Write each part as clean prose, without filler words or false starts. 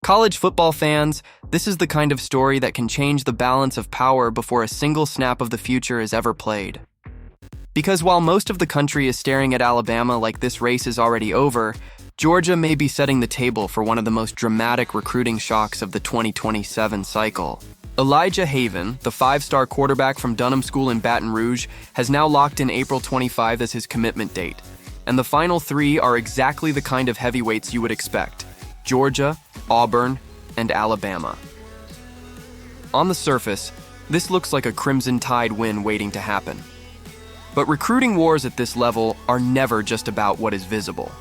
College football fans, this is the kind of story that can change the balance of power before a single snap of the future is ever played. Because while most of the country is staring at Alabama like this race is already over, Georgia may be setting the table for one of the most dramatic recruiting shocks of the 2027 cycle. Elijah Haven, the five-star quarterback from Dunham School in Baton Rouge, has now locked in April 25 as his commitment date. And the final three are exactly the kind of heavyweights you would expect: Georgia, Auburn, and Alabama. On the surface, this looks like a Crimson Tide win waiting to happen. But recruiting wars at this level are never just about what is visible.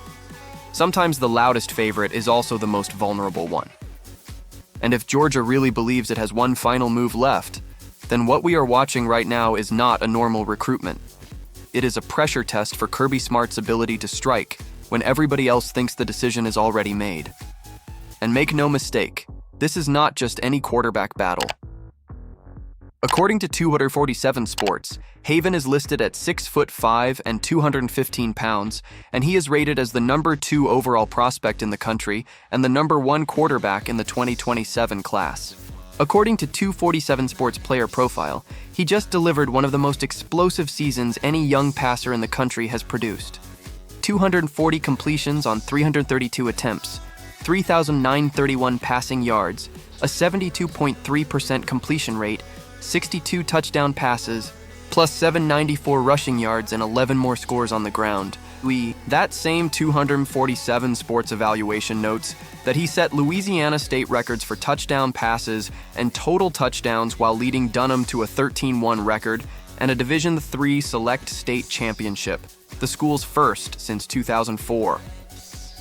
Sometimes the loudest favorite is also the most vulnerable one. And if Georgia really believes it has one final move left, then what we are watching right now is not a normal recruitment. It is a pressure test for Kirby Smart's ability to strike when everybody else thinks the decision is already made. And make no mistake, this is not just any quarterback battle. According to 247 Sports, Haven is listed at 6'5" and 215 pounds, and he is rated as the number 2 overall prospect in the country and the number 1 quarterback in the 2027 class. According to 247 Sports player profile, he just delivered one of the most explosive seasons any young passer in the country has produced. 240 completions on 332 attempts, 3,931 passing yards, a 72.3% completion rate, 62 touchdown passes, plus 794 rushing yards and 11 more scores on the ground. That same 247 Sports evaluation notes that he set Louisiana State records for touchdown passes and total touchdowns while leading Dunham to a 13-1 record and a Division III Select State Championship, the school's first since 2004.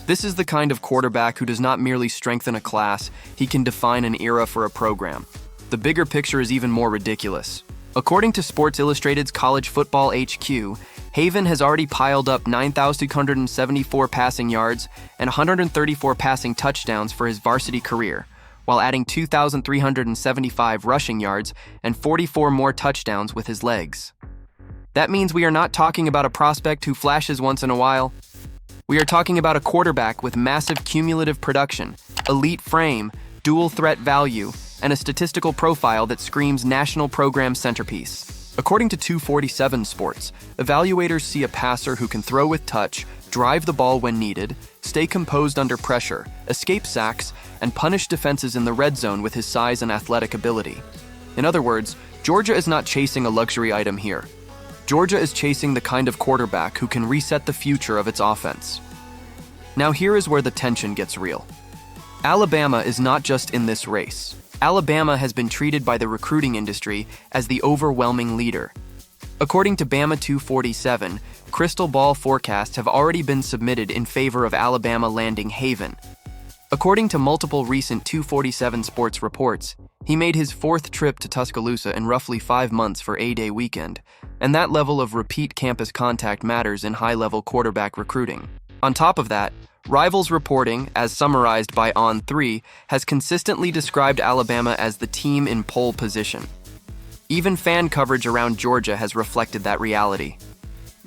This is the kind of quarterback who does not merely strengthen a class, he can define an era for a program. The bigger picture is even more ridiculous. According to Sports Illustrated's College Football HQ, Haven has already piled up 9,274 passing yards and 134 passing touchdowns for his varsity career, while adding 2,375 rushing yards and 44 more touchdowns with his legs. That means we are not talking about a prospect who flashes once in a while. We are talking about a quarterback with massive cumulative production, elite frame, dual threat value, and a statistical profile that screams national program centerpiece. According to 247 Sports, evaluators see a passer who can throw with touch, drive the ball when needed, stay composed under pressure, escape sacks, and punish defenses in the red zone with his size and athletic ability. In other words, Georgia is not chasing a luxury item here. Georgia is chasing the kind of quarterback who can reset the future of its offense. Now here is where the tension gets real. Alabama is not just in this race. Alabama has been treated by the recruiting industry as the overwhelming leader. According to Bama 247, crystal ball forecasts have already been submitted in favor of Alabama landing Haven. According to multiple recent 247 Sports reports, he made his 4th trip to Tuscaloosa in roughly 5 months for A-Day weekend, and that level of repeat campus contact matters in high-level quarterback recruiting. On top of that, Rivals reporting, as summarized by On3, has consistently described Alabama as the team in pole position. Even fan coverage around Georgia has reflected that reality.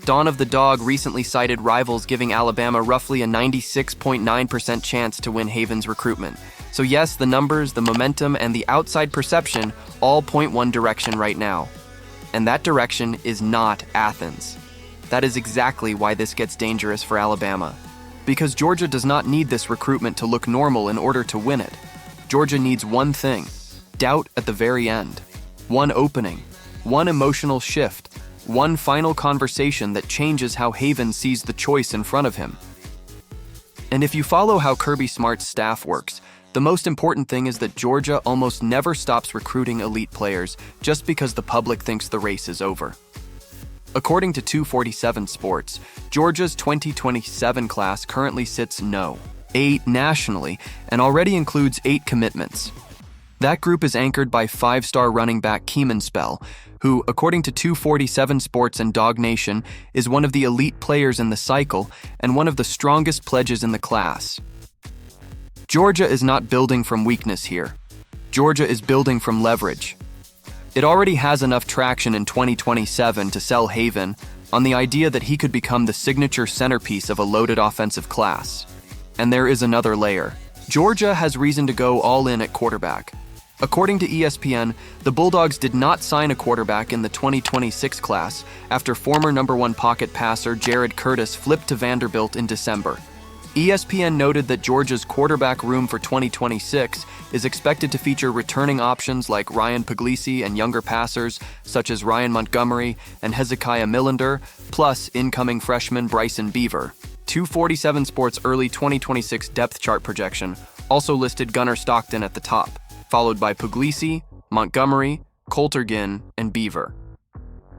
Dawn of the Dog recently cited Rivals giving Alabama roughly a 96.9% chance to win Haven's recruitment. So yes, the numbers, the momentum, and the outside perception all point one direction right now. And that direction is not Athens. That is exactly why this gets dangerous for Alabama. Because Georgia does not need this recruitment to look normal in order to win it. Georgia needs one thing: doubt at the very end. One opening, one emotional shift, one final conversation that changes how Haven sees the choice in front of him. And if you follow how Kirby Smart's staff works, the most important thing is that Georgia almost never stops recruiting elite players just because the public thinks the race is over. According to 247 Sports, Georgia's 2027 class currently sits No. 8 nationally and already includes 8 commitments. That group is anchored by 5-star running back Keeman Spell, who, according to 247 Sports and Dog Nation, is one of the elite players in the cycle and one of the strongest pledges in the class. Georgia is not building from weakness here. Georgia is building from leverage. It already has enough traction in 2027 to sell Haven on the idea that he could become the signature centerpiece of a loaded offensive class. And there is another layer. Georgia has reason to go all in at quarterback. According to ESPN, the Bulldogs did not sign a quarterback in the 2026 class after former #1 pocket passer Jared Curtis flipped to Vanderbilt in December. ESPN noted that Georgia's quarterback room for 2026 is expected to feature returning options like Ryan Puglisi and younger passers such as Ryan Montgomery and Hezekiah Millender, plus incoming freshman Bryson Beaver. 247 Sports' early 2026 depth chart projection also listed Gunnar Stockton at the top, followed by Puglisi, Montgomery, Coultergin, and Beaver.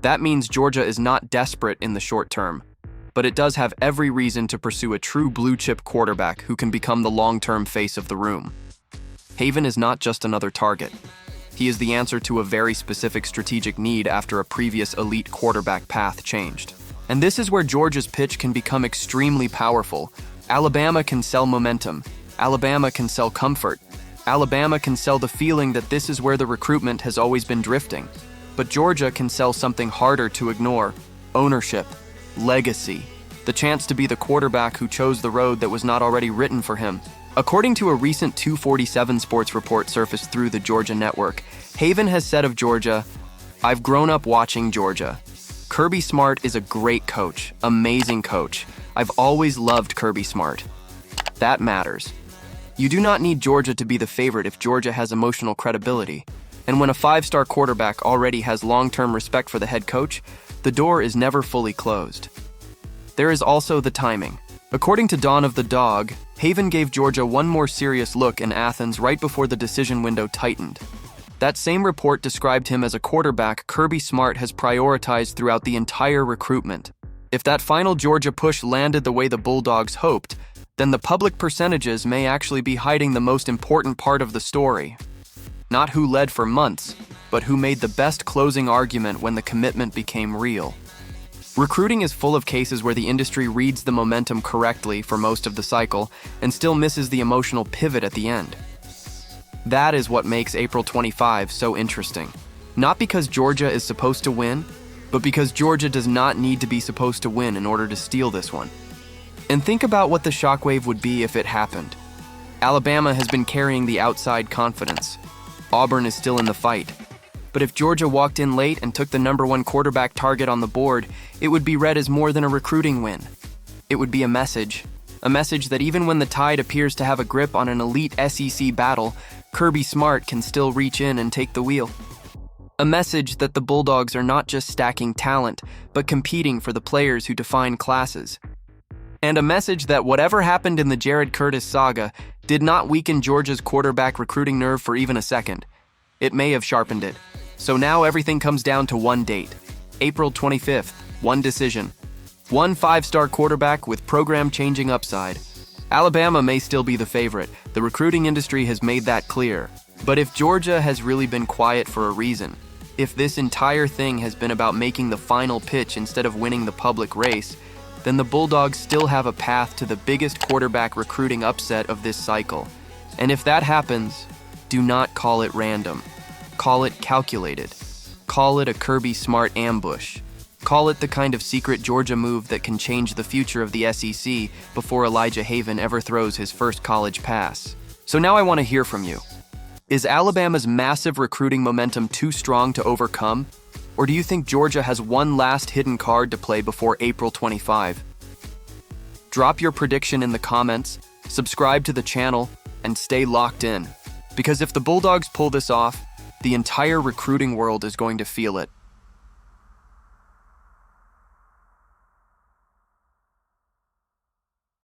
That means Georgia is not desperate in the short term, but it does have every reason to pursue a true blue-chip quarterback who can become the long-term face of the room. Haven is not just another target. He is the answer to a very specific strategic need after a previous elite quarterback path changed. And this is where Georgia's pitch can become extremely powerful. Alabama can sell momentum. Alabama can sell comfort. Alabama can sell the feeling that this is where the recruitment has always been drifting. But Georgia can sell something harder to ignore: ownership, legacy, the chance to be the quarterback who chose the road that was not already written for him. According to a recent 247 Sports report surfaced through the Georgia network, Haven has said of Georgia, "I've grown up watching Georgia. Kirby Smart is a great coach, amazing coach. I've always loved Kirby Smart." That matters. You do not need Georgia to be the favorite if Georgia has emotional credibility. And when a five-star quarterback already has long-term respect for the head coach, the door is never fully closed. There is also the timing. According to Dawn of the Dog, Haven gave Georgia one more serious look in Athens right before the decision window tightened. That same report described him as a quarterback Kirby Smart has prioritized throughout the entire recruitment. If that final Georgia push landed the way the Bulldogs hoped, then the public percentages may actually be hiding the most important part of the story. Not who led for months, but who made the best closing argument when the commitment became real. Recruiting is full of cases where the industry reads the momentum correctly for most of the cycle and still misses the emotional pivot at the end. That is what makes April 25 so interesting. Not because Georgia is supposed to win, but because Georgia does not need to be supposed to win in order to steal this one. And think about what the shockwave would be if it happened. Alabama has been carrying the outside confidence. Auburn is still in the fight. But if Georgia walked in late and took the #1 quarterback target on the board, it would be read as more than a recruiting win. It would be a message that even when the tide appears to have a grip on an elite SEC battle, Kirby Smart can still reach in and take the wheel. A message that the Bulldogs are not just stacking talent, but competing for the players who define classes. And a message that whatever happened in the Jared Curtis saga did not weaken Georgia's quarterback recruiting nerve for even a second. It may have sharpened it. So now everything comes down to one date: April 25th, one decision. One five-star quarterback with program-changing upside. Alabama may still be the favorite. The recruiting industry has made that clear. But if Georgia has really been quiet for a reason, if this entire thing has been about making the final pitch instead of winning the public race, then the Bulldogs still have a path to the biggest quarterback recruiting upset of this cycle. And if that happens, do not call it random. Call it calculated. Call it a Kirby Smart ambush. Call it the kind of secret Georgia move that can change the future of the SEC before Elijah Haven ever throws his first college pass. So now I want to hear from you. Is Alabama's massive recruiting momentum too strong to overcome? Or do you think Georgia has one last hidden card to play before April 25? Drop your prediction in the comments, subscribe to the channel, and stay locked in. Because if the Bulldogs pull this off, the entire recruiting world is going to feel it.